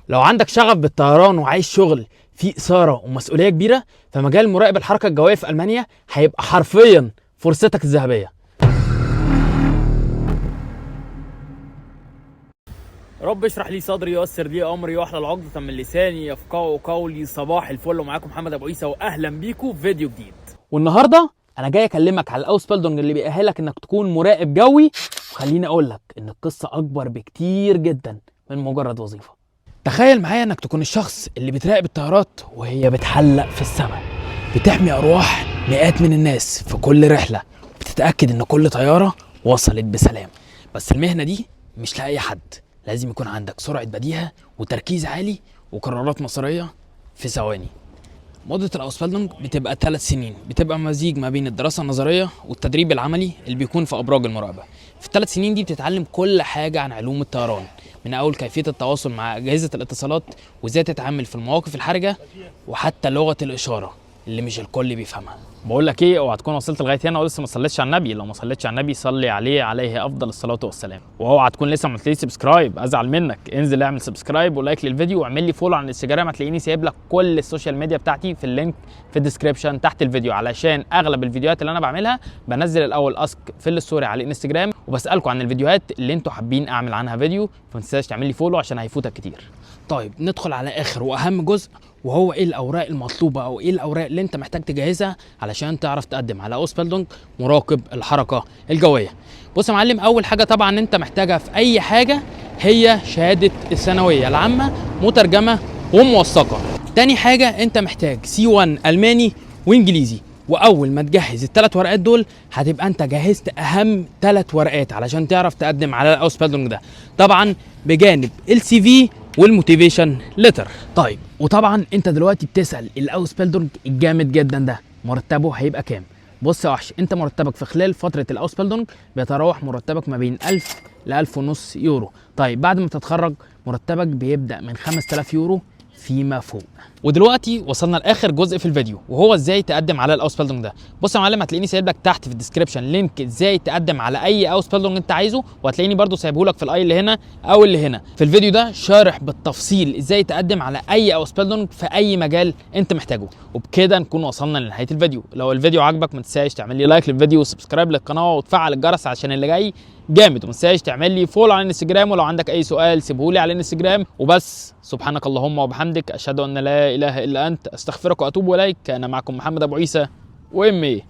لو عندك شغف بالطيران وعايز شغل فيه إثارة ومسؤولية كبيرة، فمجال مراقب الحركة الجوية في ألمانيا هيبقى حرفيا فرصتك الذهبية. رب اشرح لي صدري ويسر لي امري واحلل عقدة من لساني يفقهوا قولي. صباح الفل، ومعاكم محمد ابو عيسى، واهلا بيكم في فيديو جديد. والنهارده انا جاي اكلمك على الاوسبيلدونج اللي بيأهلك انك تكون مراقب جوي. وخليني اقول لك ان القصه اكبر بكتير جدا من مجرد وظيفه. تخيل معايا انك تكون الشخص اللي بتراقب الطيارات وهي بتحلق في السماء، بتحمي ارواح مئات من الناس في كل رحله، بتتاكد ان كل طياره وصلت بسلام. بس المهنه دي مش لاي حد، لازم يكون عندك سرعه بديهه وتركيز عالي وقرارات مصيريه في ثواني. مدة الأوسبيلدونج بتبقى 3 سنين، بتبقى مزيج ما بين الدراسة النظرية والتدريب العملي اللي بيكون في أبراج المراقبة. في ال3 سنين دي بتتعلم كل حاجة عن علوم الطيران، من أول كيفية التواصل مع أجهزة الاتصالات وإزاي تتعامل في المواقف الحرجة، وحتى لغة الإشارة اللي مش الكل بيفهمها. بقول لك ايه، اوعى تكون وصلت لغايه هنا ولسه ما صليتش على النبي. لو ما صليتش على النبي صلي عليه افضل الصلاه والسلام. واوعى تكون لسه ما عملتليش سبسكرايب، ازعل منك. انزل اعمل سبسكرايب ولايك للفيديو واعمل لي فولو على الانستجرام. هتلاقيني سايب لك كل السوشيال ميديا بتاعتي في اللينك في الديسكربشن تحت الفيديو، علشان اغلب الفيديوهات اللي انا بعملها بنزل الاول اسك في الستوري على الانستجرام، وبسالكم عن الفيديوهات اللي انتوا حابين اعمل عنها فيديو. فما تنساش تعمل لي فولو عشان هيفوتك كتير. طيب ندخل على اخر واهم جزء، وهو ايه الاوراق المطلوبه او ايه الاوراق اللي انت محتاج تجهزها علشان تعرف تقدم على اوسبيلدونج مراقب الحركه الجويه. بص يا معلم، اول حاجه طبعا انت محتاجها في اي حاجه هي شهاده الثانويه العامه مترجمه وموثقه. تاني حاجه انت محتاج C1 الماني وانجليزي. واول ما تجهز ال3 ورقات دول هتبقى انت جهزت اهم 3 ورقات علشان تعرف تقدم على الاوسبيلدونج ده، طبعا بجانب الCV والموتيفيشن ليتر. طيب وطبعا انت دلوقتي بتسال الاوسبيلدونج الجامد جدا ده مرتبه هيبقى كام؟ بص يا وحش، انت مرتبك في خلال فتره الاوسبيلدونج بيتراوح مرتبك ما بين 1000 ل 1500 يورو. طيب بعد ما تتخرج مرتبك بيبدا من 5000 يورو فيما فوق. ودلوقتي وصلنا لاخر جزء في الفيديو، وهو ازاي تقدم على الاوسبيلدونج ده. بص يا معلم، هتلاقيني سايب لك تحت في الديسكربشن لينك ازاي تقدم على اي اوسبيلدونج انت عايزه، وهتلاقيني برده سايبه لك في الاي اللي هنا او اللي هنا. في الفيديو ده شارح بالتفصيل ازاي تقدم على اي اوسبيلدونج في اي مجال انت محتاجه. وبكده نكون وصلنا لنهايه الفيديو. لو الفيديو عجبك ما تنساش تعمل لي لايك للفيديو وسبسكرايب للقناه وتفعل الجرس عشان اللي جاي جامد. وما تنساش تعمل لي فولو على الانستجرام، ولو عندك اي سؤال سيبه لي على الانستجرام. وبس، سبحانك اللهم وبحمدك، اشهد ان لا اله الا انت، استغفرك واتوب اليك. انا معكم محمد ابو عيسى، وام ايه